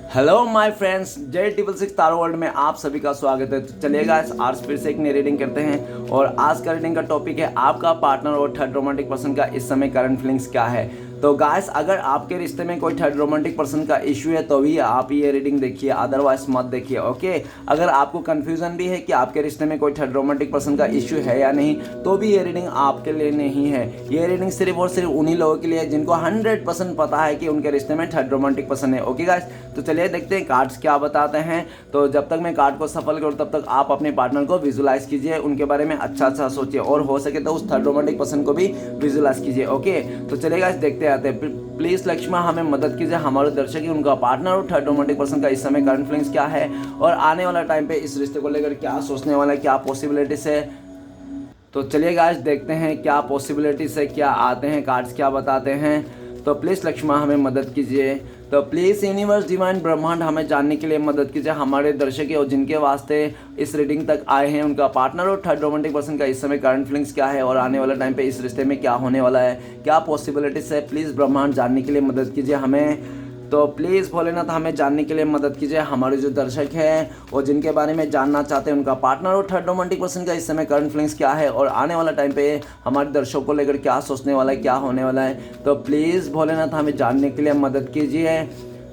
Hello my friends, J666 taro world में आप सभी का स्वागत है। तो चलिए गाइस, आज फिर से एक नई रीडिंग करते हैं और आज का रीडिंग का टॉपिक है आपका पार्टनर और थर्ड रोमांटिक पर्सन का इस समय करंट फीलिंग्स क्या है। तो गाइस, अगर आपके रिश्ते में कोई थर्ड रोमांटिक पर्सन का इशू है तो भी आप ये रीडिंग देखिए, अदरवाइज मत देखिए। ओके, अगर आपको कंफ्यूजन भी है कि आपके रिश्ते में कोई थर्ड रोमांटिक पर्सन का इशू है या नहीं, तो भी ये रीडिंग आपके लिए नहीं है। ये रीडिंग सिर्फ और सिर्फ उन्हीं लोगों के लिए है जिनको 100% पता है कि उनके रिश्ते में थर्ड रोमांटिक पर्सन है। ओके गाइस, तो चलिए देखते हैं कार्ड्स क्या बताते हैं। तो जब तक मैं कार्ड को सफल करूँ तब तक आप अपने पार्टनर को विजुलाइज कीजिए, उनके बारे में अच्छा सोचिए और हो सके तो उस थर्ड रोमांटिक पर्सन को भी विजुलाइज कीजिए। ओके, तो चलिए गाइस देखते आते हैं। प्लीज लक्ष्मण हमें मदद कीजिए, हमारे दर्शक की उनका पार्टनर और थर्ड रोमांटिक पर्सन का इस समय करंट फीलिंग्स क्या है और आने वाला टाइम पे इस रिश्ते को लेकर क्या सोचने वाला है, क्या पॉसिबिलिटीज है। तो चलिए गाइस देखते हैं क्या पॉसिबिलिटीज है, क्या आते हैं कार्ड्स क्या बताते हैं। तो प्लीज़ लक्ष्मण हमें मदद कीजिए। तो प्लीज़ यूनिवर्स डिवाइन ब्रह्मांड हमें जानने के लिए मदद कीजिए, हमारे दर्शक और जिनके वास्ते इस रीडिंग तक आए हैं उनका पार्टनर और थर्ड रोमांटिक पर्सन का इस समय करंट फीलिंग्स क्या है और आने वाला टाइम पे इस रिश्ते में क्या होने वाला है, क्या पॉसिबिलिटीज है। प्लीज़ ब्रह्मांड जानने के लिए मदद कीजिए हमें। तो प्लीज़ भोलेनाथ हमें जानने के लिए मदद कीजिए, हमारे जो दर्शक हैं और जिनके बारे में जानना चाहते हैं उनका पार्टनर और थर्ड रोमांटिक पर्सन का इस समय करंट फीलिंग्स क्या है और आने वाला टाइम पे हमारे दर्शकों को लेकर क्या सोचने वाला है, क्या होने वाला है। तो प्लीज़ भोलेनाथ हमें जानने के लिए मदद कीजिए।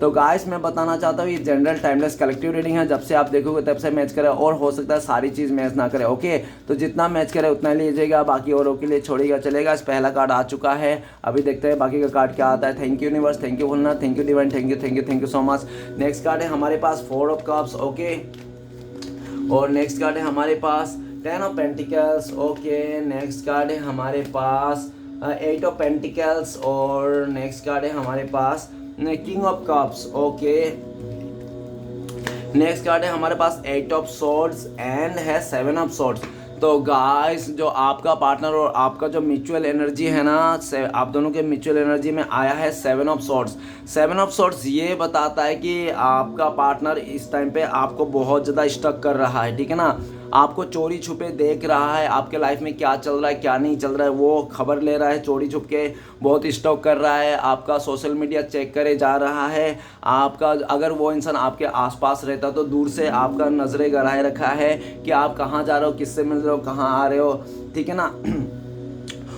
तो गाइस, मैं बताना चाहता हूँ ये जनरल टाइमलेस कलेक्टिव रीडिंग है, जब से आप देखोगे तब से मैच करे और हो सकता है सारी चीज़ मैच ना करे। ओके, तो जितना मैच करे उतना लीजिएगा, बाकी औरों के लिए छोड़िएगा चलेगा। इस पहला कार्ड आ चुका है, अभी देखते हैं बाकी का कार्ड क्या आता है। Thank you universe, thank you Bholenath, thank you divine, thank you so much. Next card है हमारे पास 4 ऑफ कप्स। ओके, और नेक्स्ट कार्ड है हमारे पास 10 of pentacles. Okay, next card है हमारे पास 8 ऑफ पेंटिकल्स और नेक्स्ट कार्ड है हमारे पास king of cups. Okay, next card है हमारे पास 8 ऑफ सॉर्ड्स एंड है 7 ऑफ सॉर्ड्स। तो गाइस, जो आपका पार्टनर और आपका जो म्यूचुअल एनर्जी है ना, आप दोनों के म्यूचुअल एनर्जी में आया है 7 ऑफ सॉर्ड्स। 7 ऑफ सॉर्ड्स ये बताता है कि आपका पार्टनर इस टाइम पे आपको बहुत ज़्यादा स्टक कर रहा है, ठीक है ना। आपको चोरी छुपे देख रहा है, आपके लाइफ में क्या चल रहा है क्या नहीं चल रहा है वो खबर ले रहा है, चोरी छुप के बहुत स्टॉक कर रहा है, आपका सोशल मीडिया चेक करे जा रहा है। आपका अगर वो इंसान आपके आसपास रहता तो दूर से आपका नज़रें गड़ाए रखा है कि आप कहाँ जा रहे हो, किससे मिल रहे हो, कहाँ आ रहे हो, ठीक है ना।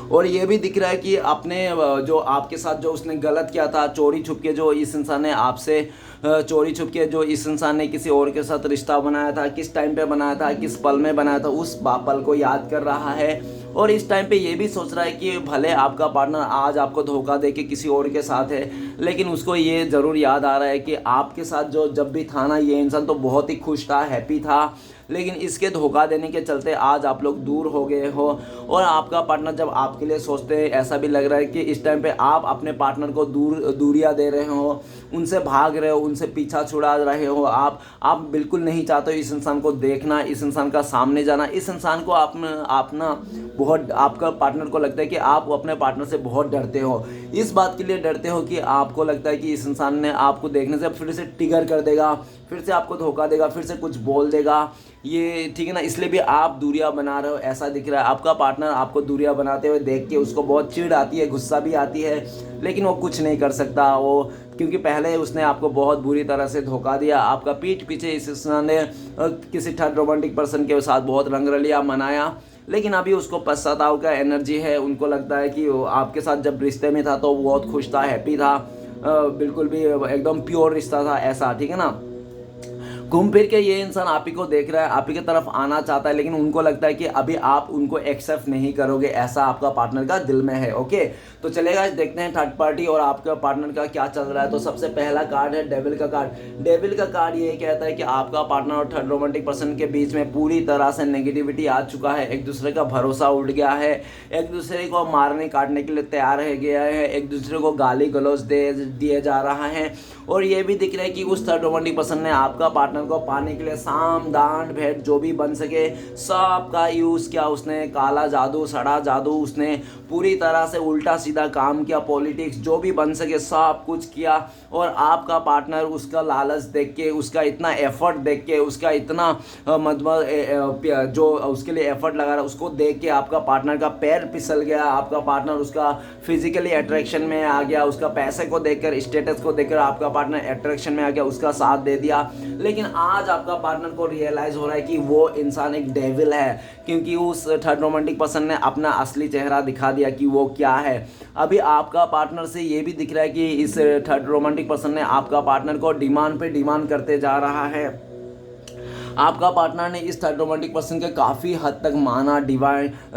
और ये भी दिख रहा है कि आपने जो आपके साथ जो उसने गलत किया था, चोरी छुप के जो इस इंसान ने आपसे चोरी छुप के जो इस इंसान ने किसी और के साथ रिश्ता बनाया था, किस टाइम पे बनाया था, किस पल में बनाया था, उस पल को याद कर रहा है। और इस टाइम पे ये भी सोच रहा है कि भले आपका पार्टनर आज आपको धोखा दे के किसी और के साथ है, लेकिन उसको ये ज़रूर याद आ रहा है कि आपके साथ जो जब भी था ना, ये इंसान तो बहुत ही खुश था, हैप्पी था, लेकिन इसके धोखा देने के चलते आज आप लोग दूर हो गए हो। और आपका पार्टनर जब आपके लिए सोचते हैं, ऐसा भी लग रहा है कि इस टाइम पे आप अपने पार्टनर को दूरियां दे रहे हो, उनसे भाग रहे हो, उनसे पीछा छुड़ा रहे हो। आप बिल्कुल नहीं चाहते हो इस इंसान को देखना, इस इंसान का सामने जाना। इस इंसान को आप ना बहुत, आपका पार्टनर को लगता है कि आप अपने पार्टनर से बहुत डरते हो। इस बात के लिए डरते हो कि आपको लगता है कि इस इंसान ने आपको देखने से फिर से ट्रिगर कर देगा, फिर से आपको धोखा देगा, फिर से कुछ बोल देगा, ये ठीक है ना। इसलिए भी आप दूरियां बना रहे हो, ऐसा दिख रहा है। आपका पार्टनर आपको दूरियां बनाते हुए देख के उसको बहुत चिढ़ आती है, गुस्सा भी आती है, लेकिन वो कुछ नहीं कर सकता वो, क्योंकि पहले उसने आपको बहुत बुरी तरह से धोखा दिया। आपका पीठ पीछे इस इंसान ने किसी थर्ड रोमांटिक पर्सन के साथ बहुत रंगरलिया मनाया, लेकिन अभी उसको पश्चाताप का एनर्जी है। उनको लगता है कि वो आपके साथ जब रिश्ते में था तो वो बहुत खुश था, हैप्पी था, बिल्कुल भी एकदम प्योर रिश्ता था, ऐसा, ठीक है ना। घूम फिर के ये इंसान आप ही को देख रहा है, आप ही की तरफ आना चाहता है, लेकिन उनको लगता है कि अभी आप उनको एक्सेप्ट नहीं करोगे, ऐसा आपका पार्टनर का दिल में है। ओके, तो चलेगा देखते हैं थर्ड पार्टी और आपका पार्टनर का क्या चल रहा है। तो सबसे पहला कार्ड है डेविल का कार्ड। डेविल का कार्ड ये कहता है कि आपका पार्टनर और थर्ड रोमांटिक पर्सन के बीच में पूरी तरह से नेगेटिविटी आ चुका है, एक दूसरे का भरोसा उठ गया है, एक दूसरे को मारने काटने के लिए तैयार रह गया है, एक दूसरे को गाली गलौज दिए जा रहा है। और ये भी दिख रहा है कि उस थर्ड रोमांटिक पर्सन ने आपका पार्टनर को पाने के लिए साम दान भेंट जो भी बन सके सब का यूज़ किया उसने। काला जादू, सड़ा जादू, उसने पूरी तरह से उल्टा सीधा काम किया, पॉलिटिक्स जो भी बन सके सब कुछ किया। और आपका पार्टनर उसका लालच देख के, उसका इतना एफर्ट देख के, उसका इतना मतलब जो उसके लिए एफर्ट लगा रहा, उसको देख के आपका पार्टनर का पैर फिसल गया। आपका पार्टनर उसका फिजिकली अट्रैक्शन में आ गया, उसका पैसे को देखकर, स्टेटस को देखकर आपका पार्टनर अट्रैक्शन में आ गया, उसका साथ दे दिया। लेकिन आज आपका पार्टनर को रियलाइज़ हो रहा है कि वो इंसान एक डेविल है, क्योंकि उस थर्ड रोमांटिक पर्सन ने अपना असली चेहरा दिखा दिया कि वो क्या है। अभी आपका पार्टनर से ये भी दिख रहा है कि इस थर्ड रोमांटिक पर्सन ने आपका पार्टनर को डिमांड पे डिमांड करते जा रहा है। आपका पार्टनर ने इस थर्ड रोमांटिक पर्सन के काफ़ी हद तक माना,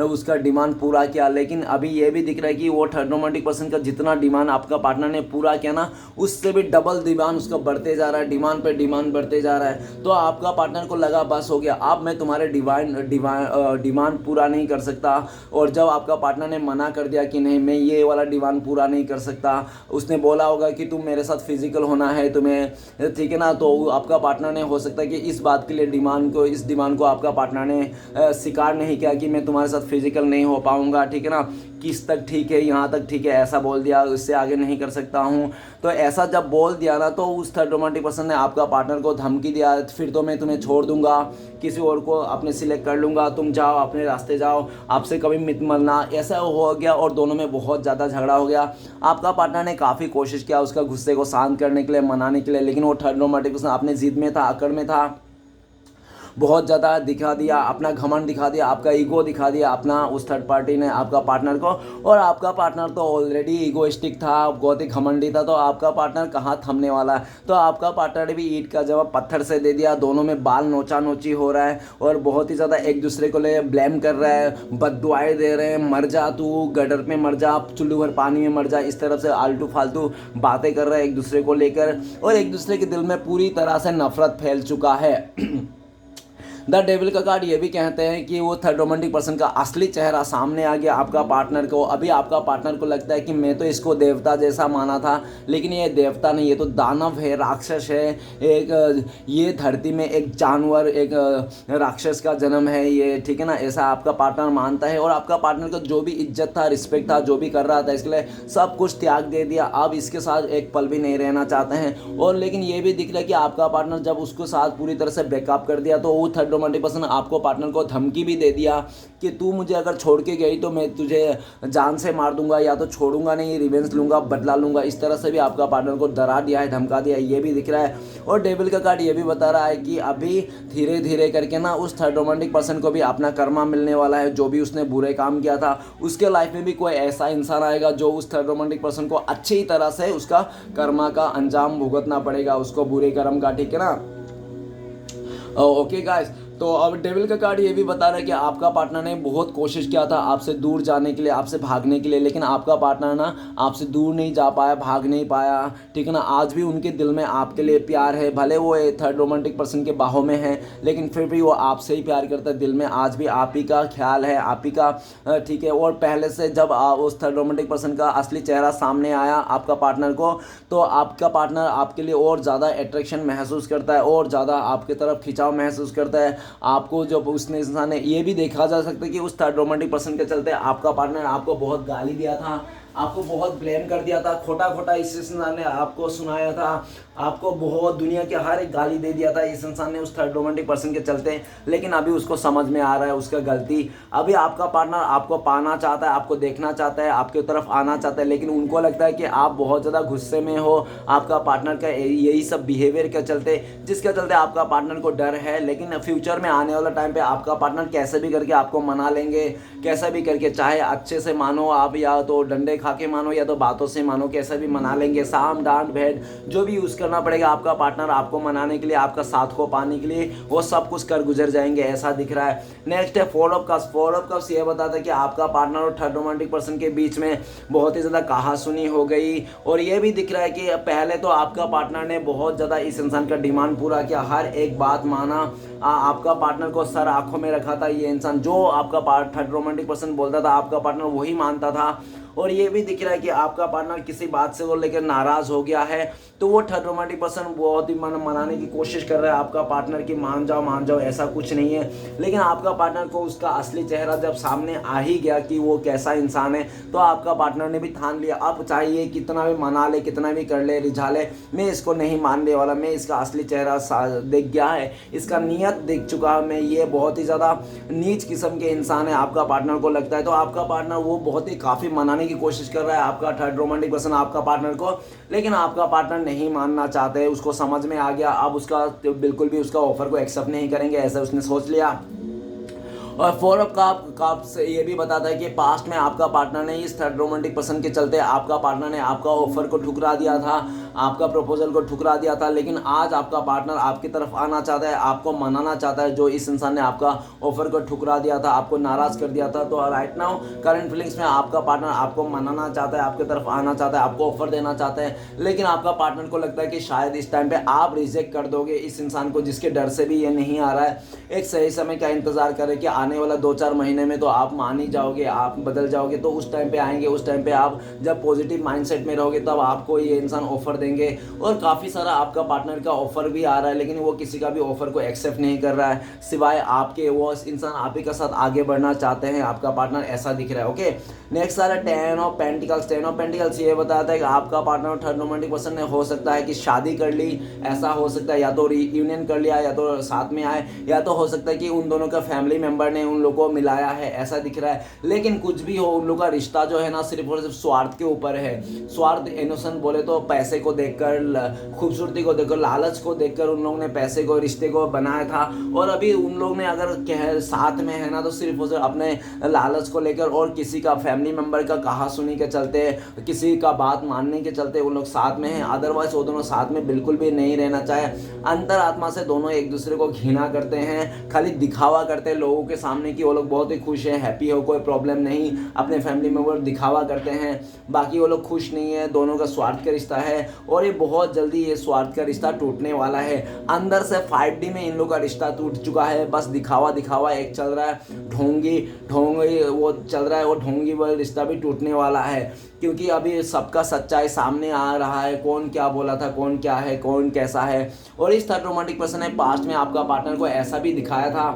उसका डिमांड पूरा किया। लेकिन अभी ये भी दिख रहा है कि वो थर्ड रोमांटिक पर्सन का जितना डिमांड आपका पार्टनर ने पूरा किया ना, उससे भी डबल डिमांड उसका बढ़ते जा रहा है, डिमांड पे डिमांड बढ़ते जा रहा है। तो आपका पार्टनर को लगा बस हो गया, अब मैं तुम्हारे डिमांड पूरा नहीं कर सकता। और जब आपका पार्टनर ने मना कर दिया कि नहीं मैं ये वाला डिमांड पूरा नहीं कर सकता, उसने बोला होगा कि तुम मेरे साथ फिजिकल होना है तुम्हें, ठीक है ना, तो आपका पार्टनर ने हो सकता है कि इस बात के लिए इस डिमांड को आपका पार्टनर ने स्वीकार नहीं किया कि मैं तुम्हारे साथ फिजिकल नहीं हो पाऊंगा, ठीक है ना, किस तक ठीक है, यहाँ तक ठीक है, ऐसा बोल दिया, इससे आगे नहीं कर सकता हूँ। तो ऐसा जब बोल दिया ना, तो उस थर्ड रोमांटिक पर्सन ने आपका पार्टनर को धमकी दिया, फिर तो मैं तुम्हें छोड़ दूंगा, किसी और को अपने सिलेक्ट कर लूँगा, तुम जाओ अपने रास्ते जाओ, आपसे कभी मत मिलना। ऐसा हो गया और दोनों में बहुत ज़्यादा झगड़ा हो गया। आपका पार्टनर ने काफ़ी कोशिश किया उसका गुस्से को शांत करने के लिए, मनाने के लिए, लेकिन वो थर्ड रोमांटिक पर्सन अपने जिद में था, अकड़ में था, बहुत ज़्यादा दिखा दिया, अपना घमंड दिखा दिया, आपका ईगो दिखा दिया अपना उस थर्ड पार्टी ने आपका पार्टनर को। और आपका पार्टनर तो ऑलरेडी ईगोइस्टिक था, बहुत ही घमंडी था, तो आपका पार्टनर कहाँ थमने वाला है। तो आपका पार्टनर ने भी ईंट का जवाब पत्थर से दे दिया, दोनों में बाल नोचा नोची हो रहा है और बहुत ही ज़्यादा एक दूसरे को ले ब्लेम कर रहा है, बददुआएं दे रहे हैं, मर जा तू, गटर में मर जा, चुल्लू भर पानी में मर जा, इस तरफ से आलतू फालतू बातें कर रहे हैं एक दूसरे को लेकर, और एक दूसरे के दिल में पूरी तरह से नफरत फैल चुका है। द डेविल का कार्ड ये भी कहते हैं कि वो थर्ड रोमांटिक पर्सन का असली चेहरा सामने आ गया आपका पार्टनर को। अभी आपका पार्टनर को लगता है कि मैं तो इसको देवता जैसा माना था, लेकिन ये देवता नहीं, ये तो दानव है, राक्षस है, एक ये धरती में एक जानवर, एक राक्षस का जन्म है ये, ठीक है ना, ऐसा आपका पार्टनर मानता है। और आपका पार्टनर को जो भी इज्जत था, रिस्पेक्ट था, जो भी कर रहा था, इसके लिए सब कुछ त्याग दे दिया, अब इसके साथ एक पल भी नहीं रहना चाहते हैं। और लेकिन ये भी दिख रहा है कि आपका पार्टनर जब उसको साथ पूरी तरह से ब्रेकअप कर दिया, तो वो थर्ड रोमांटिक पर्सन आपको पार्टनर को धमकी भी दे दिया कि तू मुझे अगर छोड़ के गई तो मैं तुझे जान से मार दूंगा, या तो छोड़ूंगा नहीं, रिवेंज लूंगा, बदला लूंगा, इस तरह से भी आपका पार्टनर को डरा दिया है, धमका दिया है, ये भी दिख रहा है। और डेविल का कार्ड ये भी बता रहा है कि अभी धीरे धीरे करके ना उस थर्ड रोमांटिक पर्सन को भी अपना कर्मा मिलने वाला है, जो भी उसने बुरे काम किया था उसके लाइफ में भी कोई ऐसा इंसान आएगा जो उस थर्ड रोमांटिक पर्सन को अच्छी तरह से उसका कर्मा का अंजाम भुगतना पड़ेगा, उसको बुरे कर्म का, ठीक है ना। ओके गाइस, तो अब डेविल का कार्ड ये भी बता रहा है कि आपका पार्टनर ने बहुत कोशिश किया था आपसे दूर जाने के लिए, आपसे भागने के लिए, लेकिन आपका पार्टनर ना आपसे दूर नहीं जा पाया, भाग नहीं पाया, ठीक है ना। आज भी उनके दिल में आपके लिए प्यार है, भले वो थर्ड रोमांटिक पर्सन के बाहों में है, लेकिन फिर भी वो आपसे ही प्यार करता है, दिल में आज भी आप ही का ख्याल है, आप ही का, ठीक है। और पहले से जब उस थर्ड रोमांटिक पर्सन का असली चेहरा सामने आया आपका पार्टनर को, तो आपका पार्टनर आपके लिए और ज़्यादा अट्रैक्शन महसूस करता है, और ज़्यादा आपकी तरफ खिंचाव महसूस करता है। आपको जब उसने इंसान ने ये भी देखा जा सकता है कि उस थर्ड रोमांटिक पर्सन के चलते आपका पार्टनर आपको बहुत गाली दिया था, आपको बहुत ब्लेम कर दिया था, खोटा खोटा इस इंसान ने आपको सुनाया था, आपको बहुत दुनिया के हर एक गाली दे दिया था इस इंसान ने उस थर्ड रोमांटिक पर्सन के चलते। लेकिन अभी उसको समझ में आ रहा है उसका गलती। अभी आपका पार्टनर आपको पाना चाहता है, आपको देखना चाहता है, आपके तरफ आना चाहता है, लेकिन उनको लगता है कि आप बहुत ज़्यादा गुस्से में हो आपका पार्टनर का यही सब बिहेवियर के चलते, जिसके चलते आपका पार्टनर को डर है। लेकिन फ्यूचर में आने वाला टाइम पे आपका पार्टनर कैसे भी करके आपको मना लेंगे, कैसा भी करके, चाहे अच्छे से मानो आप, या तो डंडे खा के मानो, या तो बातों से मानो, कैसे भी मना लेंगे, साम डांट भेद जो भी यूज़ करना पड़ेगा आपका पार्टनर आपको मनाने के लिए, आपका साथ को पाने के लिए, वो सब कुछ कर गुजर जाएंगे, ऐसा दिख रहा है। नेक्स्ट है four of cups. Four of cups ये बताता है कि आपका पार्टनर और थर्ड रोमांटिक पर्सन के बीच में बहुत ही ज़्यादा कहासुनी हो गई। और ये भी दिख रहा है कि पहले तो आपका पार्टनर ने बहुत ज़्यादा इस इंसान का डिमांड पूरा किया, हर एक बात माना, आपका पार्टनर को सर आंखों में रखा था ये इंसान, जो आपका थर्ड रोमांटिक पर्सन बोलता था आपका पार्टनर वही मानता था। और ये भी दिख रहा है कि आपका पार्टनर किसी बात से वो लेकर नाराज़ हो गया है, तो वो थर्ड रोमांटिक पर्सन बहुत ही मनाने की कोशिश कर रहा है आपका पार्टनर की मान जाओ ऐसा कुछ नहीं है। लेकिन आपका पार्टनर को उसका असली चेहरा जब सामने आ ही गया कि वो कैसा इंसान है, तो आपका पार्टनर ने भी ठान लिया, अब चाहिए कितना भी मना ले, कितना भी कर ले, रिझा ले, मैं इसको नहीं मानने वाला, मैं इसका असली चेहरा देख गया है, इसका नीयत देख चुका मैं, ये बहुत ही ज़्यादा नीच किस्म के इंसान है आपका पार्टनर को लगता है। तो आपका पार्टनर वो बहुत ही काफ़ी मनाने मनाने की कोशिश कर रहा है आपका थर्ड रोमांटिक पर्सन आपका पार्टनर को, लेकिन आपका पार्टनर नहीं मानना चाहते, उसको समझ में आ गया, अब उसका बिल्कुल भी उसका ऑफर को एक्सेप्ट नहीं करेंगे, ऐसा उसने सोच लिया। और 4 ऑफ कप्स ये भी बताता है कि पास्ट में आपका पार्टनर ने इस थर्ड रोमांटिक पर्सन के चलते आपका पार्टनर ने आपका ऑफर को ठुकरा दिया था, आपका प्रपोजल को ठुकरा दिया था, लेकिन आज आपका पार्टनर आपकी तरफ आना चाहता है, आपको मनाना चाहता है। जो इस इंसान ने आपका ऑफर को ठुकरा दिया था, आपको नाराज़ कर दिया था, तो राइट नाउ करंट फीलिंग्स में आपका पार्टनर आपको मनाना चाहता है, आपकी तरफ आना चाहता है, आपको ऑफर देना चाहता है, लेकिन आपका पार्टनर को लगता है कि शायद इस टाइम पे आप रिजेक्ट कर दोगे इस इंसान को, जिसके डर से भी ये नहीं आ रहा है। एक सही समय का इंतजार करें कि आने वाला 2-4 महीने में तो आप मान ही जाओगे, आप बदल जाओगे, तो उस टाइम पे आएंगे, उस टाइम पे आप जब पॉजिटिव माइंडसेट में रहोगे तब आपको ये इंसान ऑफर देंगे। और काफ़ी सारा आपका पार्टनर का ऑफर भी आ रहा है, लेकिन वो किसी का भी ऑफर को एक्सेप्ट नहीं कर रहा है सिवाय आपके। वो इंसान आप ही के साथ आगे बढ़ना चाहते हैं, आपका पार्टनर, ऐसा दिख रहा है। ओके, नेक्स्ट आ रहा है 10 ऑफ पेंटिकल्स। 10 ऑफ पेंटिकल्स ये बताता है कि आपका पार्टनर थर्ड रोमांटिक पर्सन ने हो सकता है कि शादी कर ली, ऐसा हो सकता है, या तो रीयूनियन कर लिया, या तो साथ में आए, या तो हो सकता है कि उन दोनों का फैमिली मेंबर ने उन लोगों को मिलाया है, ऐसा दिख रहा है। लेकिन कुछ भी हो, उन लोगों का रिश्ता जो है ना सिर्फ और सिर्फ स्वार्थ के ऊपर है। स्वार्थ इनोसेंट बोले तो पैसे को देखकर, खूबसूरती को देखकर, लालच को देखकर उन लोगों ने पैसे को, रिश्ते को बनाया था। और अभी उन लोग ने अगर साथ में है ना तो सिर्फ और सिर्फ अपने लालच को लेकर और किसी का फैमिली मेंबर का कहा सुनी के चलते, किसी का बात मानने के चलते उन लोग साथ में हैं। अदरवाइज वो दोनों साथ में बिल्कुल भी नहीं रहना चाहे। अंतर आत्मा से दोनों एक दूसरे को घृणा करते हैं, खाली दिखावा करते हैं लोगों के सामने कि वो लोग बहुत ही खुश हैं, हैप्पी हो, कोई प्रॉब्लम नहीं। अपने फैमिली मेंबर दिखावा करते हैं, बाकी वो लोग खुश नहीं है। दोनों का स्वार्थ का रिश्ता है और ये बहुत जल्दी ये स्वार्थ का रिश्ता टूटने वाला है। अंदर से 5D में इन लोगों का रिश्ता टूट चुका है, बस दिखावा दिखावा एक चल रहा है, ढोंगी वो चल रहा है, वो ढोंगी वाला रिश्ता भी टूटने वाला है। क्योंकि अभी सबका सच्चाई सामने आ रहा है, कौन क्या बोला था, कौन क्या है, कौन कैसा है। और इस थर्ड रोमांटिक पर्सन ने पास्ट में आपका पार्टनर को ऐसा भी दिखाया था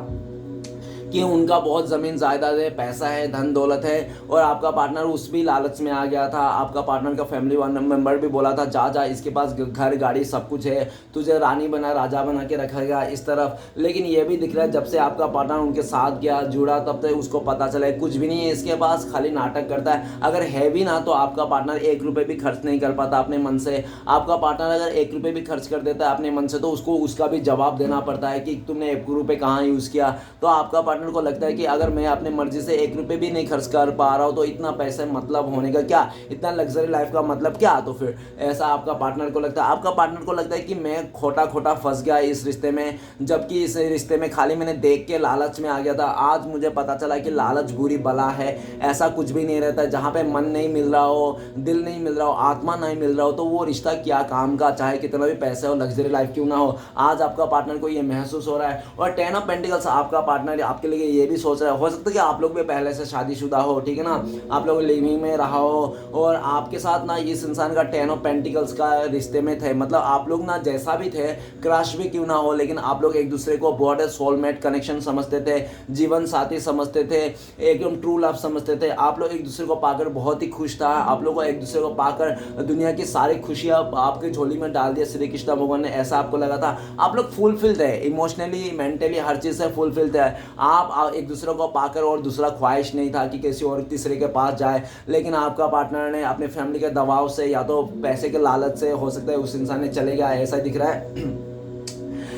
कि उनका बहुत ज़मीन जायदाद है, पैसा है, धन दौलत है, और आपका पार्टनर उस भी लालच में आ गया था। आपका पार्टनर का फैमिली मेंबर भी बोला था जा जा, इसके पास घर गाड़ी सब कुछ है, तुझे रानी बना, राजा बना के रखेगा इस तरफ। लेकिन ये भी दिख रहा है जब से आपका पार्टनर उनके साथ गया, जुड़ा, तब तक उसको पता चला कुछ भी नहीं है इसके पास, खाली नाटक करता है। अगर है भी ना तो आपका पार्टनर 1 रुपये भी खर्च नहीं कर पाता अपने मन से। आपका पार्टनर अगर 1 रुपये भी खर्च कर देता है अपने मन से तो उसको उसका भी जवाब देना पड़ता है कि तुमने 1 रुपये कहाँ यूज़ किया। तो आपका पार्टनर को लगता है कि अगर मैं अपने मर्जी से 1 रुपये भी नहीं खर्च कर पा रहा हूँ तो इतना पैसे मतलब होने का क्या, इतना लग्जरी लाइफ का मतलब क्या। तो फिर ऐसा आपका पार्टनर को लगता है। आपका पार्टनर को लगता है कि मैं खोटा फंस गया इस रिश्ते में, जबकि इस रिश्ते में खाली मैंने देख के लालच में आ गया था। आज मुझे पता चला कि लालच बुरी बला है, ऐसा कुछ भी नहीं रहता। जहाँ पे मन नहीं मिल रहा हो, दिल नहीं मिल रहा हो, आत्मा नहीं मिल रहा हो, तो वो रिश्ता क्या काम का, चाहे कितना भी पैसे हो, लग्जरी लाइफ क्यों ना हो। आज आपका पार्टनर को ये महसूस हो रहा है। और 10 ऑफ पेंटिकल्स आपका पार्टनर आपके लिए ये भी सोच रहा है, हो सकता है कि आप लोग भी पहले से शादीशुदा हो, ठीक है ना, आप लोग लिविंग में रहा हो और आपके साथ ना इस इंसान का 10 ऑफ पेंटिकल्स का रिश्ते में थे। मतलब आप लोग ना जैसा भी थे, क्रश भी क्यों ना हो, लेकिन आप लोग एक दूसरे को बहुत सोलमेट कनेक्शन समझते थे, जीवन साथी समझते थे, एकदम ट्रू लव समझते थे। आप लोग एक दूसरे को पाकर बहुत ही खुश था। आप लोग को एक दूसरे को पाकर दुनिया की सारी खुशियाँ आपके झोली में डाल दिया श्री कृष्ण भगवान ने, ऐसा आपको लगा था। आप लोग फुलफिल थे, इमोशनली, मेंटली, हर चीज़ से फुलफिल थे। आप एक दूसरे को पाकर, और दूसरा ख्वाहिश नहीं था कि किसी और तीसरे के पास जाए। लेकिन आपका पार्टनर ने अपने फैमिली के दबाव से या तो पैसे के लालच से, हो सकता है उस इंसान ने चले गया, ऐसा दिख रहा है।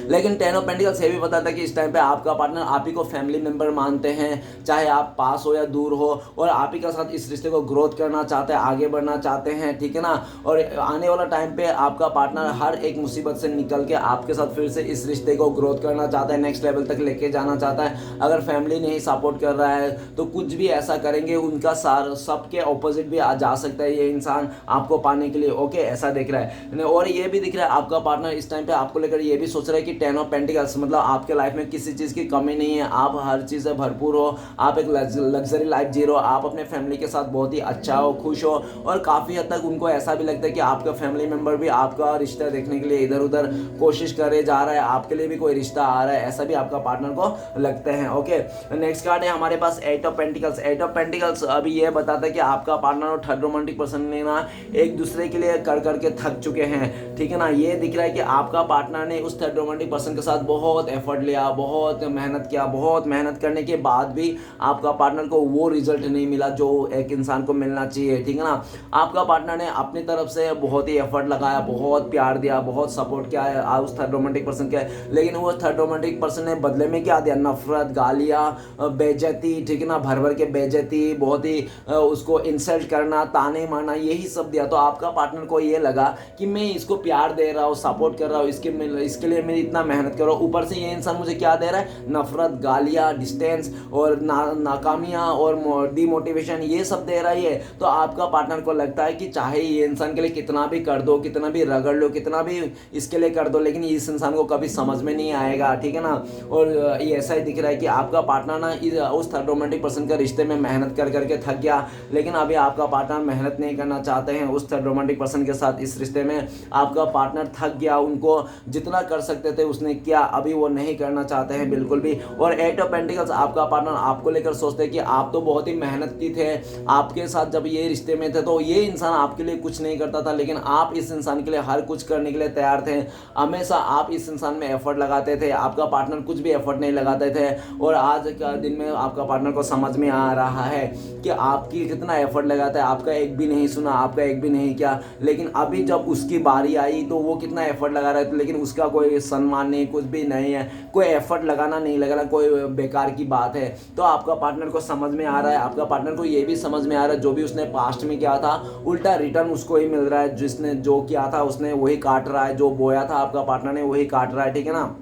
लेकिन 10 ऑफ पेंटिकल्स ये भी बताता है कि इस टाइम पे आपका पार्टनर आप ही को फैमिली मेंबर मानते हैं, चाहे आप पास हो या दूर हो, और आप ही के साथ इस रिश्ते को ग्रोथ करना चाहते हैं, आगे बढ़ना चाहते हैं, ठीक है ना। और आने वाला टाइम पे आपका पार्टनर हर एक मुसीबत से निकल के आपके साथ फिर से इस रिश्ते को ग्रोथ करना चाहता है, नेक्स्ट लेवल तक लेके जाना चाहता है। अगर फैमिली नहीं सपोर्ट कर रहा है तो कुछ भी ऐसा करेंगे, उनका सबके ऑपोजिट भी आ जा सकता है ये इंसान आपको पाने के लिए। ओके, ऐसा दिख रहा है। और ये भी दिख रहा है आपका पार्टनर इस टाइम पे आपको लेकर ये भी सोच रहा है कि 10 ऑफ पेंटिकल्स मतलब आपके लाइफ में किसी चीज़ की कमी नहीं है, आप हर चीज़ से भरपूर हो, आप एक लग्जरी लाइफ जी रहे हो, आप अपने फैमिली के साथ बहुत ही अच्छा हो, खुश हो। और काफ़ी हद तक उनको ऐसा भी लगता है कि आपका फैमिली मेंबर भी आपका रिश्ता देखने के लिए इधर उधर कोशिश करे जा रहा है, आपके लिए भी कोई रिश्ता आ रहा है, ऐसा भी आपका पार्टनर को लगता है। ओके, नेक्स्ट कार्ड है हमारे पास 8 ऑफ पेंटिकल्स। 8 ऑफ पेंटिकल्स अभी ये बताता है कि आपका पार्टनर और थर्ड रोमांटिक पर्सन ने ना एक दूसरे के लिए कर करके थक चुके हैं, ठीक है ना। ये दिख रहा है कि आपका पार्टनर ने उस थर्ड रोमांटिक रोमांटिक पर्सन के साथ बहुत एफर्ट लिया, बहुत मेहनत किया, बहुत मेहनत करने के बाद भी आपका पार्टनर को वो रिजल्ट नहीं मिला जो एक इंसान को मिलना चाहिए, ठीक है ना। आपका पार्टनर ने अपनी तरफ से बहुत ही एफर्ट लगाया, बहुत प्यार दिया, बहुत सपोर्ट किया है उस थर्ड रोमांटिक पर्सन के, लेकिन वो थर्ड रोमांटिक पर्सन ने बदले में क्या दिया? नफरत, गालियाँ, बेइज्जती, ठीक है ना, भर भर के बेइज्जती, बहुत ही उसको इंसल्ट करना, ताने मारना, यही सब दिया। तो आपका पार्टनर को ये लगा कि मैं इसको प्यार दे रहा हूँ, सपोर्ट कर रहा हूँ, इसके लिए मैं इतना मेहनत कर रहा हूँ, ऊपर से ये इंसान मुझे क्या दे रहा है? नफरत, गालियाँ, डिस्टेंस और नाकामियाँ और डिमोटिवेशन, ये सब दे रहा है। तो आपका पार्टनर को लगता है कि चाहे ये इंसान के लिए कितना भी कर दो, कितना भी रगड़ लो, कितना भी इसके लिए कर दो, लेकिन इस इंसान को कभी समझ में नहीं आएगा, ठीक है ना। और ये ऐसा ही दिख रहा है कि आपका पार्टनर ना उस थर्ड रोमांटिक पर्सन के रिश्ते में मेहनत कर करके थक गया, लेकिन अभी आपका पार्टनर मेहनत नहीं करना चाहते हैं उस थर्ड रोमांटिक पर्सन के साथ। इस रिश्ते में आपका पार्टनर थक गया, उनको जितना कर सकते थे उसने किया, अभी वो नहीं करना चाहते हैं बिल्कुल भी। और एट ऑफ पेंटिकल्स, आपका पार्टनर आपको लेकर सोचते हैं कि आप तो बहुत ही मेहनती थे, आपके साथ जब ये रिश्ते में थे तो ये इंसान आपके लिए कुछ नहीं करता था, लेकिन आप इस इंसान के लिए हर कुछ करने के लिए तैयार थे, हमेशा आप इस इंसान में एफर्ट लगाते थे, आपका पार्टनर कुछ भी एफर्ट नहीं लगाते थे। और आज का दिन में आपका पार्टनर को समझ में आ रहा है कि आपकी कितना एफर्ट लगाता है, आपका एक भी नहीं सुना, आपका एक भी नहीं किया, लेकिन अभी जब उसकी बारी आई तो वो कितना एफर्ट लगा रहा है, लेकिन उसका कोई सम्मान नहीं, कुछ भी नहीं है, कोई एफर्ट लगाना नहीं लग रहा, कोई बेकार की बात है। तो आपका पार्टनर को समझ में आ रहा है, आपका पार्टनर को ये भी समझ में आ रहा है जो भी उसने पास्ट में किया था उल्टा रिटर्न उसको ही मिल रहा है, जिसने जो किया था उसने वही काट रहा है, जो बोया था आपका पार्टनर ने वही काट रहा है, ठीक है ना।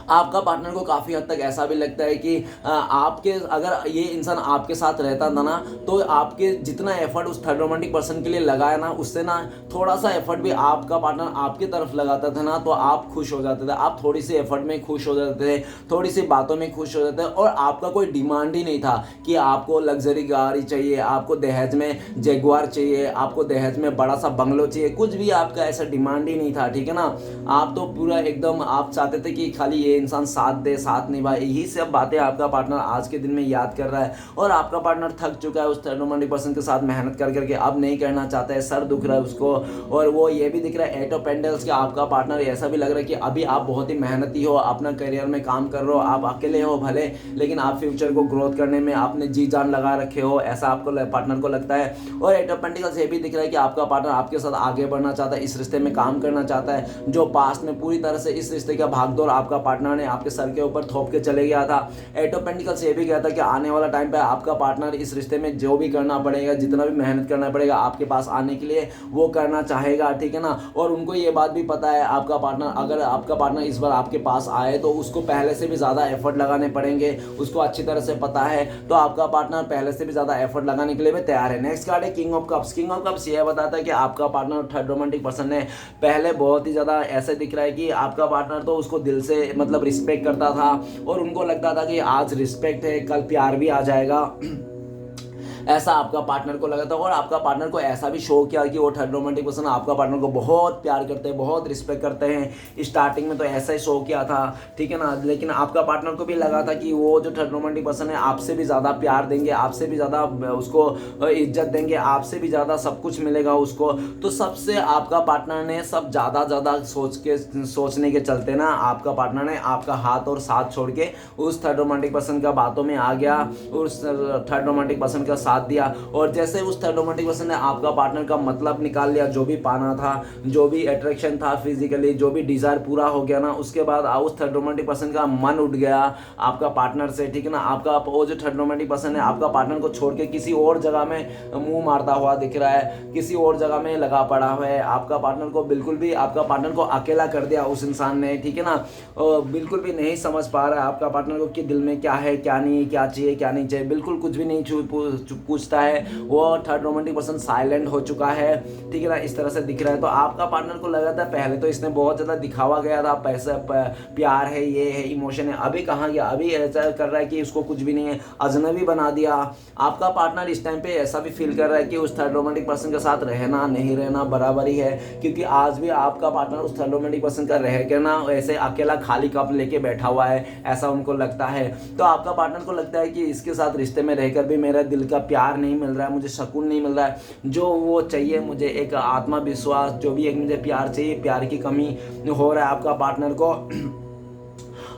आपका पार्टनर को काफ़ी हद तक ऐसा भी लगता है कि आपके अगर ये इंसान आपके साथ रहता था ना, तो आपके जितना एफर्ट उस थर्ड रोमांटिक पर्सन के लिए लगाया ना, उससे ना थोड़ा सा एफर्ट भी आपका पार्टनर आपकी तरफ लगाता था ना, तो आप खुश हो जाते थे, आप थोड़ी सी एफर्ट में खुश हो जाते थे, थोड़ी सी बातों में खुश हो जाते थे। और आपका कोई डिमांड ही नहीं था कि आपको लग्जरी गाड़ी चाहिए, आपको दहेज में जगुआर चाहिए, आपको दहेज में बड़ा सा बंगलो चाहिए, कुछ भी आपका ऐसा डिमांड ही नहीं था, ठीक है ना। आप तो पूरा एकदम आप चाहते थे कि खाली ये इंसान साथ दे, साथ निभाए, यही सब बातें आपका पार्टनर आज के दिन में याद कर रहा है। और आपका पार्टनर थक चुका है उस थर्ड रोमांटिक पर्सन के साथ मेहनत कर करके, अब नहीं करना चाहता है, सर दुख रहा है उसको। और वो ये भी दिख रहा है एट ऑफ पेंटल्स के आपका पार्टनर ऐसा भी लग रहा है कि अभी आप बहुत ही मेहनती हो, अपना करियर में काम कर रहे हो, आप अकेले हो भले, लेकिन आप फ्यूचर को ग्रोथ करने में आपने जी जान लगा रखे हो, ऐसा आपको पार्टनर को लगता है। और एट ऑफ पेंटिकल्स ये भी दिख रहा है कि आपका पार्टनर आपके साथ आगे बढ़ना चाहता है, इस रिश्ते में काम करना चाहता है, जो पास्ट में पूरी तरह से इस रिश्ते का भागदौड़ आपका पार्टनर ने आपके सर के ऊपर थोप के चले गया था। एट ऑफ पेंटिकल्स ये भी कहता है कि आने वाला टाइम पे आपका पार्टनर इस रिश्ते में जो भी करना पड़ेगा, जितना भी मेहनत करना पड़ेगा आपके पास आने के लिए, वो करना चाहेगा, ठीक है ना। और उनको ये बात भी पता है आपका पार्टनर, अगर आपका पार्टनर इस बार आपके पास आए तो उसको पहले से भी ज़्यादा एफर्ट लगाने पड़ेंगे, उसको अच्छी तरह से पता है। तो आपका पार्टनर पहले से भी ज़्यादा एफर्ट लगाने के लिए भी तैयार है। नेक्स्ट कार्ड है king of cups. King of cups ये बताता है कि आपका पार्टनर थर्ड रोमांटिक पर्सन ने पहले बहुत ही ज़्यादा ऐसे दिख रहा है कि आपका पार्टनर तो उसको दिल से मतलब रिस्पेक्ट करता था, और उनको लगता था कि आज रिस्पेक्ट है, कल प्यार भी आ जाएगा, ऐसा आपका पार्टनर को लगा था। और आपका पार्टनर को ऐसा भी शो किया कि वो थर्ड रोमांटिक पर्सन आपका पार्टनर को बहुत प्यार करते हैं, बहुत रिस्पेक्ट करते हैं। स्टार्टिंग में तो ऐसा ही शो किया था, ठीक है ना, लेकिन आपका पार्टनर को भी लगा था कि वो जो थर्ड रोमांटिक पर्सन है आपसे भी ज़्यादा प्यार देंगे, आपसे भी ज़्यादा उसको इज्जत देंगे, आपसे भी ज़्यादा सब कुछ मिलेगा उसको। तो सबसे आपका पार्टनर ने सब ज़्यादा सोचने के चलते ना, आपका पार्टनर ने आपका हाथ और साथ छोड़ के उस थर्ड रोमांटिक पर्सन का बातों में आ गया, उस थर्ड रोमांटिक पर्सन का साथ दिया। और जैसे उस थर्ड रोमांटिक पर्सन ने आपका पार्टनर का मतलब निकाल लिया, जो भी पाना था, जो भी अट्रैक्शन था फिजिकली, जो भी डिजायर पूरा हो गया ना, उसके बाद उस थर्ड रोमांटिक पर्सन का मन उठ गया आपका पार्टनर से, ठीक है ना। आपका वो जो थर्ड रोमांटिक पर्सन है आपका पार्टनर को छोड़ के किसी और जगह में मुंह मारता हुआ दिख रहा है, किसी और जगह में लगा पड़ा हुआ है। आपका पार्टनर को बिल्कुल भी, आपका पार्टनर को अकेला कर दिया उस इंसान ने, ठीक है ना। बिल्कुल भी नहीं समझ पा रहा है आपका पार्टनर को कि दिल में क्या है, क्या नहीं, क्या चाहिए, क्या नहीं चाहिए, बिल्कुल कुछ भी नहीं पूछता है। वो थर्ड रोमांटिक पर्सन साइलेंट हो चुका है, ठीक है ना, इस तरह से दिख रहा है। तो आपका पार्टनर को लगा था पहले तो इसने बहुत ज़्यादा दिखावा गया था, पैसा प्यार है, ये है, इमोशन है, अभी कहाँ गया, अभी ऐसा कर रहा है कि उसको कुछ भी नहीं है, अजनबी बना दिया। आपका पार्टनर इस टाइम पे ऐसा भी फील कर रहा है कि उस थर्ड रोमांटिक पर्सन के साथ रहना नहीं रहना बराबर ही है, क्योंकि आज भी आपका पार्टनर उस थर्ड रोमांटिक पर्सन का रह के ना ऐसे अकेला खाली कप लेके बैठा हुआ है, ऐसा उनको लगता है। तो आपका पार्टनर को लगता है कि इसके साथ रिश्ते में रहकर भी मेरा दिल का प्यार नहीं मिल रहा है, मुझे सुकून नहीं मिल रहा है, जो वो चाहिए मुझे एक आत्मविश्वास, जो भी एक मुझे प्यार चाहिए, प्यार की कमी हो रहा है आपका पार्टनर को।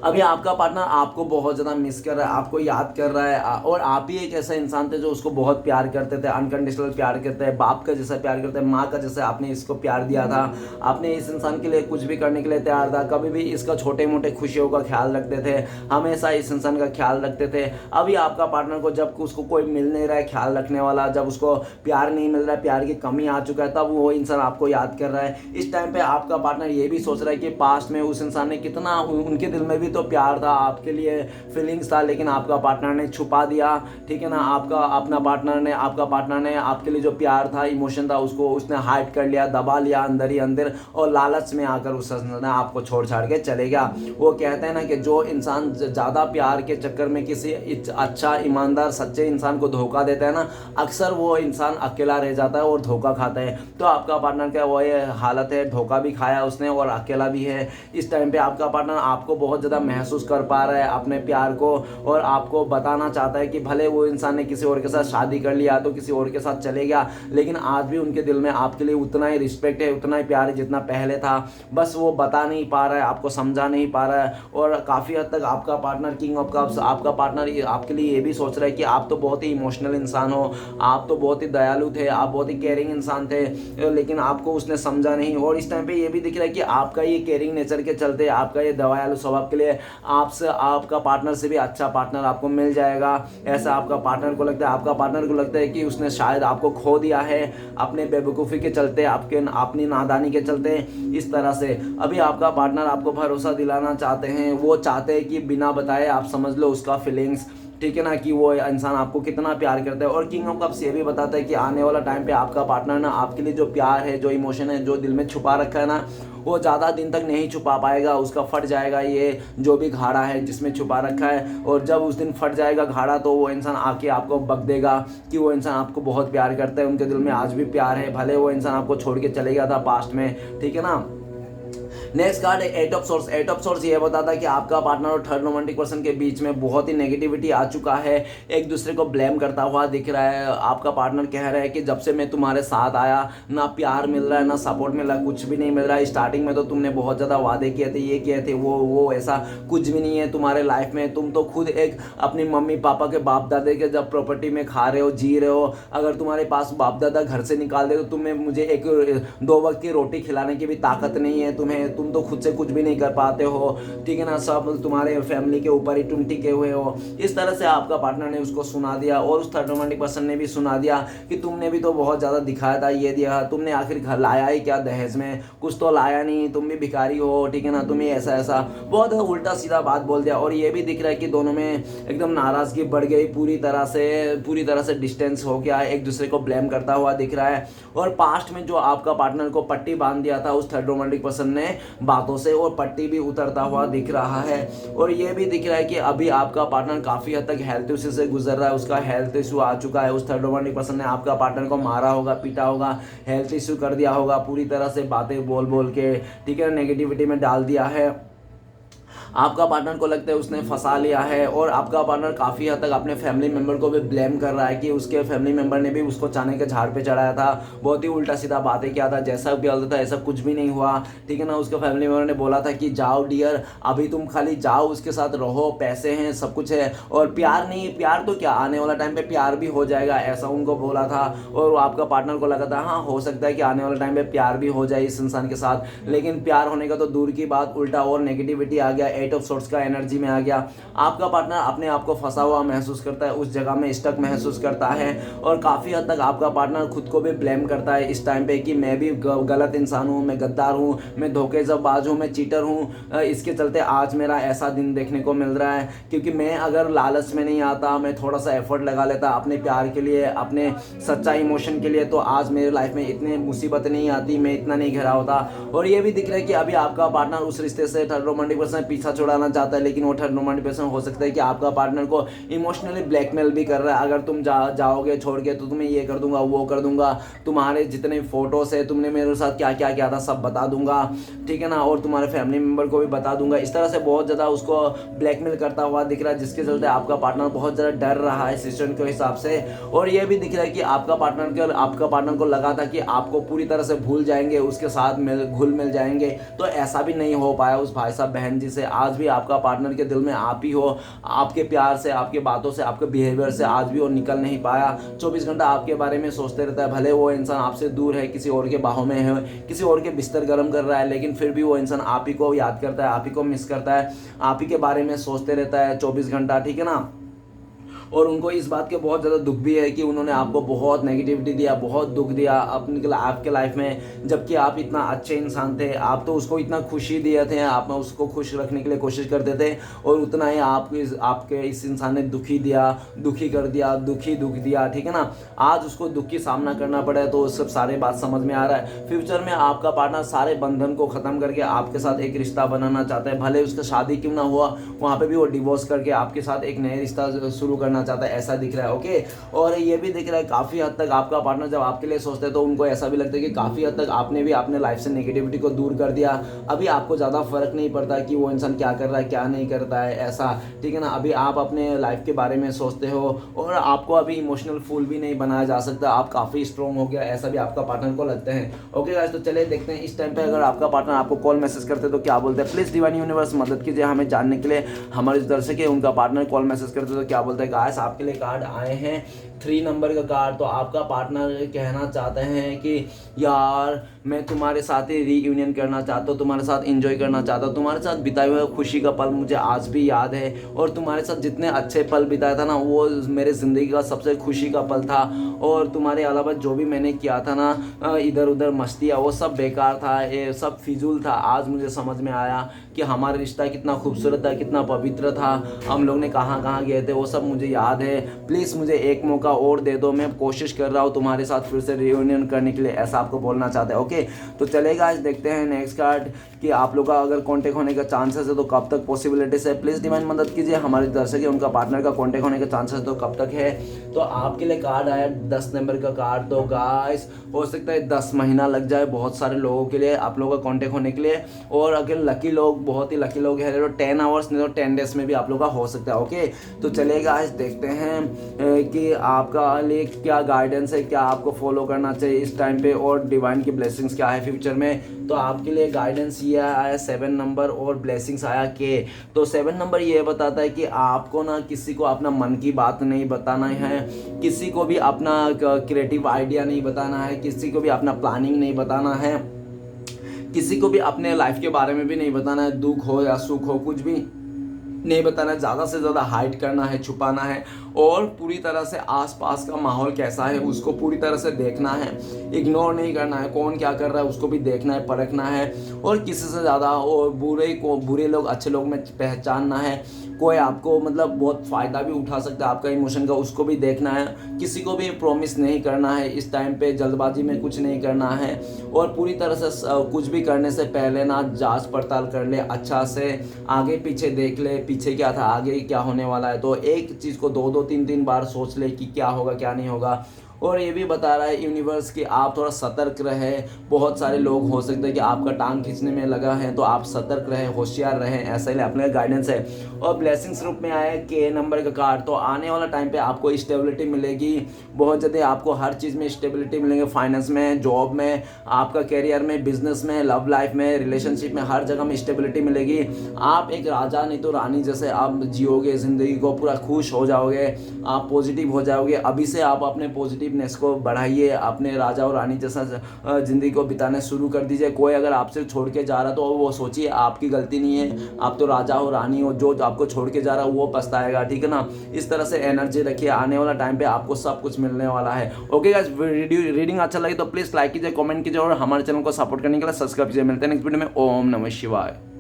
अभी आपका पार्टनर आपको बहुत ज़्यादा मिस कर रहा है, आपको याद कर रहा है, और आप ही एक ऐसा इंसान थे जो उसको बहुत प्यार करते थे, अनकंडीशनल प्यार करते हैं, बाप का जैसा प्यार करते हैं, माँ का जैसा आपने इसको प्यार दिया था। आपने इस इंसान के लिए कुछ भी करने के लिए तैयार था, कभी भी इसका छोटे मोटे खुशियों का ख्याल रखते थे, हमेशा इस इंसान का ख्याल रखते थे। अभी आपका पार्टनर को जब उसको कोई मिल नहीं रहा है ख्याल रखने वाला, जब उसको प्यार नहीं मिल रहा है, प्यार की कमी आ चुका है, तब वो इंसान आपको याद कर रहा है। इस टाइम पे आपका पार्टनर ये भी सोच रहा है कि पास्ट में उस इंसान ने कितना, उनके दिल में भी तो प्यार था, आपके लिए फीलिंग्स था, लेकिन आपका पार्टनर ने छुपा दिया, ठीक है ना। आपका पार्टनर ने आपके लिए जो प्यार था, इमोशन था, उसको उसने हाइड कर लिया, दबा लिया अंदर ही अंदर, और लालच में आकर उस इंसान आपको छोड़ छाड़ के चले गया। वो कहते हैं ना कि जो इंसान ज़्यादा प्यार के चक्कर में किसी अच्छा, ईमानदार, सच्चे इंसान को धोखा देता है ना, अक्सर वो इंसान अकेला रह जाता है और धोखा खाता है। तो आपका पार्टनर का वो ये हालत है, धोखा भी खाया उसने और अकेला भी है। इस टाइम पे आपका पार्टनर आपको बहुत ज़्यादा महसूस कर पा रहा है अपने प्यार को, और आपको बताना चाहता है कि भले वो इंसान ने किसी और के साथ शादी कर लिया तो किसी और के साथ चले गया, लेकिन आज भी उनके दिल में आपके लिए उतना ही रिस्पेक्ट है, उतना ही प्यार है जितना पहले था। बस वो बता नहीं पा रहा है, आपको समझा नहीं पा रहा है। और काफ़ी हद तक आपका पार्टनर, किंग ऑफ कप्स, आपका पार्टनर आपके लिए ये भी सोच रहा है कि आप तो बहुत ही इमोशनल इंसान हो, आप तो बहुत ही दयालु थे, आप बहुत ही केयरिंग इंसान थे, लेकिन आपको उसने समझा नहीं। और इस टाइम पे ये भी दिख रहा है कि आपका ये केयरिंग नेचर के चलते, आपका ये दयालु स्वभाव के लिए आपका पार्टनर से भी अच्छा पार्टनर आपको मिल जाएगा, ऐसा आपका पार्टनर को लगता है। आपका पार्टनर को लगता है कि उसने शायद आपको खो दिया है अपने बेवकूफ़ी के चलते, अपनी नादानी के चलते, इस तरह से। अभी आपका पार्टनर आपको भरोसा दिलाना चाहते हैं, वो चाहते हैं कि बिना बताए आप समझ लो उसका फीलिंग्स, ठीक है ना, कि वो इंसान आपको कितना प्यार करता है। और किंग ऑफ कप्स ये भी बताता है कि आने वाला टाइम पे आपका पार्टनर ना आपके लिए जो प्यार है, जो इमोशन है, जो दिल में छुपा रखा है ना, वो ज़्यादा दिन तक नहीं छुपा पाएगा, उसका फट जाएगा ये जो भी घाड़ा है जिसमें छुपा रखा है। और जब उस दिन फट जाएगा घाड़ा, तो वो इंसान आके आपको बक देगा कि वो इंसान आपको बहुत प्यार करता है, उनके दिल में आज भी प्यार है, भले वो इंसान आपको छोड़ के चले गया था पास्ट में, ठीक है ना। नेक्स्ट कार्ड है at of source. At of source ये बताता है कि आपका पार्टनर और थर्ड रोमांटिक पर्सन के बीच में बहुत ही नेगेटिविटी आ चुका है, एक दूसरे को ब्लेम करता हुआ दिख रहा है। आपका पार्टनर कह रहा है कि जब से मैं तुम्हारे साथ आया, ना प्यार मिल रहा है, ना सपोर्ट मिल रहा है, कुछ भी नहीं मिल रहा है। स्टार्टिंग में तो तुमने बहुत ज़्यादा वादे किए थे, ये किए थे, वो ऐसा कुछ भी नहीं है तुम्हारे लाइफ में। तुम तो खुद एक अपनी मम्मी पापा के बाप दादे के जब प्रॉपर्टी में खा रहे हो, जी रहे हो। अगर तुम्हारे पास बाप दादा घर से निकाल दे तो तुम्हें मुझे एक 2 वक्त की रोटी खिलाने की भी ताकत नहीं है तुम्हें, तुम तो खुद से कुछ भी नहीं कर पाते हो, ठीक है ना। सब तुम्हारे फैमिली के ऊपर ही तुम टिके हुए हो। इस तरह से आपका पार्टनर ने उसको सुना दिया, और उस थर्ड रोमांटिक पर्सन ने भी सुना दिया कि तुमने भी तो बहुत ज़्यादा दिखाया था, ये दिया, तुमने आखिर घर लाया ही क्या दहेज में, कुछ तो लाया नहीं, तुम भी भिखारी हो, ठीक है ना, तुम्हें ऐसा बहुत उल्टा सीधा बात बोल दिया। और ये भी दिख रहा है कि दोनों में एकदम नाराज़गी बढ़ गई, पूरी तरह से डिस्टेंस हो गया, एक दूसरे को ब्लेम करता हुआ दिख रहा है। और पास्ट में जो आपका पार्टनर को पट्टी बांध दिया था उस थर्ड रोमांटिक पर्सन ने बातों से, और पट्टी भी उतरता हुआ दिख रहा है। और ये भी दिख रहा है कि अभी आपका पार्टनर काफ़ी हद तक हेल्थ इशू से गुजर रहा है, उसका हेल्थ इशू आ चुका है। उस थर्ड रोमांटिक पर्सन ने आपका पार्टनर को मारा होगा, पीटा होगा, हेल्थ इशू कर दिया होगा, पूरी तरह से बातें बोल बोल के, ठीक है, नेगेटिविटी में डाल दिया है। आपका पार्टनर को लगता है उसने फंसा लिया है, और आपका पार्टनर काफ़ी हद तक अपने फैमिली मेम्बर को भी ब्लेम कर रहा है कि उसके फैमिली मेम्बर ने भी उसको चाने के झाड़ पे चढ़ाया था, बहुत ही उल्टा सीधा बातें किया था, जैसा भी बोलता था ऐसा कुछ भी नहीं हुआ, ठीक है ना। उसके फैमिली मेम्बर ने बोला था कि जाओ डियर, अभी तुम खाली जाओ, उसके साथ रहो, पैसे हैं, सब कुछ है, और प्यार नहीं, प्यार तो क्या, आने वाला टाइम पे प्यार भी हो जाएगा, ऐसा उनको बोला था। और आपका पार्टनर को लगा था हाँ हो सकता है कि आने वाले टाइम पे प्यार भी हो जाए इस इंसान के साथ, लेकिन प्यार होने का तो दूर की बात, उल्टा और नेगेटिविटी आ गया, एट ऑफ सोर्ट्स का एनर्जी में आ गया। आपका पार्टनर अपने आप को फंसा हुआ महसूस करता है, उस जगह में स्टक महसूस करता है, और काफ़ी हद तक आपका पार्टनर खुद को भी ब्लेम करता है इस टाइम पे कि मैं भी गलत इंसान हूँ, मैं गद्दार हूँ, मैं धोखेबाज हूँ, मैं चीटर हूँ। इसके चलते आज मेरा ऐसा दिन देखने को मिल रहा है, क्योंकि मैं अगर लालच में नहीं आता, मैं थोड़ा सा एफर्ट लगा लेता अपने प्यार के लिए, अपने सच्चा इमोशन के लिए, तो आज मेरे लाइफ में इतनी मुसीबत नहीं आती, मैं इतना नहीं घिरा होता। और ये भी दिख रहा है कि अभी आपका पार्टनर उस रिश्ते से, थर्ड रोमांटिक पर्सन से पीछा छुड़ाना चाहता है, लेकिन वो 30% हो सकता है कि आपका पार्टनर को इमोशनली ब्लैकमेल भी कर रहा है। अगर तुम जाओगे छोड़ के तो तुम्हें ये कर दूंगा, वो कर दूंगा, तुम्हारे जितने फोटोज है, तुमने मेरे साथ क्या क्या किया था सब बता दूंगा, ठीक है ना, और तुम्हारे फैमिली मेम्बर को भी बता दूंगा। इस तरह से बहुत ज़्यादा उसको ब्लैकमेल करता हुआ दिख रहा है, जिसके चलते आपका पार्टनर बहुत ज़्यादा डर रहा है सिचुएशन के हिसाब से। और ये भी दिख रहा है कि आपका पार्टनर को लगा था कि आपको पूरी तरह से भूल जाएंगे, उसके साथ घुल मिल जाएंगे, तो ऐसा भी नहीं हो पाया उस भाई साहब बहन जी से। आज भी आपका पार्टनर के दिल में आप ही हो, आपके प्यार से, आपके बातों से, आपके बिहेवियर से आज भी वो निकल नहीं पाया। 24 घंटा आपके बारे में सोचते रहता है। भले वो इंसान आपसे दूर है, किसी और के बाहों में है, किसी और के बिस्तर गर्म कर रहा है, लेकिन फिर भी वो इंसान आप ही को याद करता है, आप ही को मिस करता है, आप ही के बारे में सोचते रहता है 24 घंटा, ठीक है ना। और उनको इस बात के बहुत ज़्यादा दुख भी है कि उन्होंने आपको बहुत नेगेटिविटी दिया, बहुत दुख दिया आपके लाइफ में, जबकि आप इतना अच्छे इंसान थे। आप तो उसको इतना खुशी दिए थे, आप उसको खुश रखने के लिए कोशिश करते थे, और उतना ही आपके इस इंसान ने दुखी कर दिया, दुख दिया, ठीक है ना। आज उसको दुख की सामना करना पड़ा है, तो सब सारे बात समझ में आ रहा है। फ्यूचर में आपका पार्टनर सारे बंधन को ख़त्म करके आपके साथ एक रिश्ता बनाना चाहता है, भले उसका शादी क्यों ना हुआ, वहाँ पर भी वो डिवोर्स करके आपके साथ एक नया रिश्ता शुरू करना चाहता है, ऐसा दिख रहा है। ओके, और ये भी दिख रहा है काफ़ी हद तक आपका पार्टनर जब आपके लिए सोचता है तो उनको ऐसा भी लगता है कि काफ़ी हद तक आपने भी अपने लाइफ से नेगेटिविटी को दूर कर दिया। अभी आपको ज़्यादा फर्क नहीं पड़ता कि वो इंसान क्या कर रहा है, क्या नहीं करता है, ऐसा, ठीक है ना। अभी आप अपने लाइफ के बारे में सोचते हो, और आपको अभी इमोशनल फूल भी नहीं बनाया जा सकता, आप काफ़ी स्ट्रॉन्ग हो गया, ऐसा भी आपका पार्टनर को लगता है। ओके गाइस, तो चलिए देखते हैं इस टाइम पे अगर आपका पार्टनर आपको कॉल मैसेज करते तो क्या बोलते हैं। प्लीज़ डिवाइन यूनिवर्स मदद कीजिए हमें जानने के लिए, हमारे दर्शक है उनका पार्टनर कॉल मैसेज करते तो क्या बोलते हैं। गाइस, आपके लिए कार्ड आए हैं 3 नंबर का कार्ड। तो आपका पार्टनर कहना चाहते हैं कि यार मैं तुम्हारे साथ ही रीयूनियन करना चाहता हूँ, तुम्हारे साथ एंजॉय करना चाहता हूँ, तुम्हारे साथ बिताए हुए खुशी का पल मुझे आज भी याद है, और तुम्हारे साथ जितने अच्छे पल बिताया था ना, वो मेरे ज़िंदगी का सबसे खुशी का पल था। और तुम्हारे अलावा जो भी मैंने किया था ना, इधर उधर मस्तियाँ, वो सब बेकार था, ये सब फिजूल था। आज मुझे समझ में आया कि हमारा रिश्ता कितना खूबसूरत था, कितना पवित्र था, हम लोग ने कहाँ कहाँ गए थे, वो सब मुझे याद है। प्लीज़ मुझे एक मौका और दे दो, मैं कोशिश कर रहा हूँ तुम्हारे साथ फिर से रियूनियन करने के लिए, ऐसा आपको बोलना चाहते हैं। ओके, तो चलेगा, आज देखते हैं नेक्स्ट कार्ड कि आप लोग का अगर कांटेक्ट होने का चांसेस है तो कब तक पॉसिबिलिटीज है। प्लीज़ डिवाइन मदद कीजिए, हमारे दर्शक है उनका पार्टनर का कांटेक्ट होने का चांसेस तो कब तक है। तो आपके लिए कार्ड आया 10 नंबर का कार्ड। तो गाइस, हो सकता है 10 महीना लग जाए बहुत सारे लोगों के लिए आप लोगों का कांटेक्ट होने के लिए, और अगर लकी लोग, बहुत ही लकी लोग हैं तो 10 आवर्स नहीं तो 10 डेज में भी आप लोग का हो सकता है। ओके, तो चलेगा, आज देखते हैं कि आपका लिए क्या गाइडेंस है, क्या आपको फॉलो करना चाहिए इस टाइम पे, और डिवाइन की ब्लेसिंग्स क्या है फ्यूचर में। तो आपके लिए गाइडेंस ये आया 7 नंबर और ब्लेसिंग्स आया के। तो 7 नंबर ये बताता है कि आपको ना किसी को अपना मन की बात नहीं बताना है, किसी को भी अपना क्रिएटिव आइडिया नहीं बताना है, किसी को भी अपना प्लानिंग नहीं बताना है, किसी को भी अपने लाइफ के बारे में भी नहीं बताना है, दुख हो या सुख हो कुछ भी नहीं बताना है, ज़्यादा से ज़्यादा हाइड करना है, छुपाना है, और पूरी तरह से आसपास का माहौल कैसा है उसको पूरी तरह से देखना है, इग्नोर नहीं करना है, कौन क्या कर रहा है उसको भी देखना है, परखना है, और किसी से ज़्यादा और बुरे लोग अच्छे लोग में पहचानना है। कोई आपको मतलब बहुत फ़ायदा भी उठा सकता है आपका इमोशन का, उसको भी देखना है। किसी को भी प्रॉमिस नहीं करना है इस टाइम पे, जल्दबाजी में कुछ नहीं करना है, और पूरी तरह से कुछ भी करने से पहले ना जांच पड़ताल कर ले, अच्छा से आगे पीछे देख ले, पीछे क्या था आगे क्या होने वाला है। तो एक चीज़ को 2-3 बार सोच ले कि क्या होगा क्या नहीं होगा। और ये भी बता रहा है यूनिवर्स कि आप थोड़ा सतर्क रहे। बहुत सारे लोग हो सकते हैं कि आपका टांग खींचने में लगा है, तो आप सतर्क रहे, होशियार रहें, ऐसा ही अपने गाइडेंस है। और ब्लेसिंग्स रूप में आया के नंबर का कार्ड। तो आने वाला टाइम पे आपको स्टेबिलिटी मिलेगी, बहुत ज़्यादा आपको हर चीज़ में स्टेबिलिटी मिलेंगे, फाइनेंस में, जॉब में, आपका करियर में, बिजनेस में, लव लाइफ में, रिलेशनशिप में, हर जगह में स्टेबिलिटी मिलेगी। आप एक राजा नहीं तो रानी जैसे आप जियोगे ज़िंदगी को, पूरा खुश हो जाओगे, आप पॉजिटिव हो जाओगे। अभी से आप अपने पॉजिटिवनेस को बढ़ाइए, अपने राजा और रानी जैसा ज़िंदगी को बिताने शुरू कर दीजिए। कोई अगर आपसे छोड़ के जा रहा तो वो सोचिए आपकी गलती नहीं है, आप तो राजा हो रानी हो, जो आपको छोड़ के जा रहा है वो पछताएगा, ठीक है ना। इस तरह से एनर्जी रखिए, आने वाला टाइम पे आपको सब कुछ मिलने वाला है। ओके गाइस, रीडिंग अच्छा लगे तो प्लीज़ लाइक कीजिए, कमेंट कीजिए, और हमारे चैनल को सपोर्ट करने के लिए सब्सक्राइब कीजिए। मिलते हैं नेक्स्ट वीडियो में। ओम नमः शिवाय।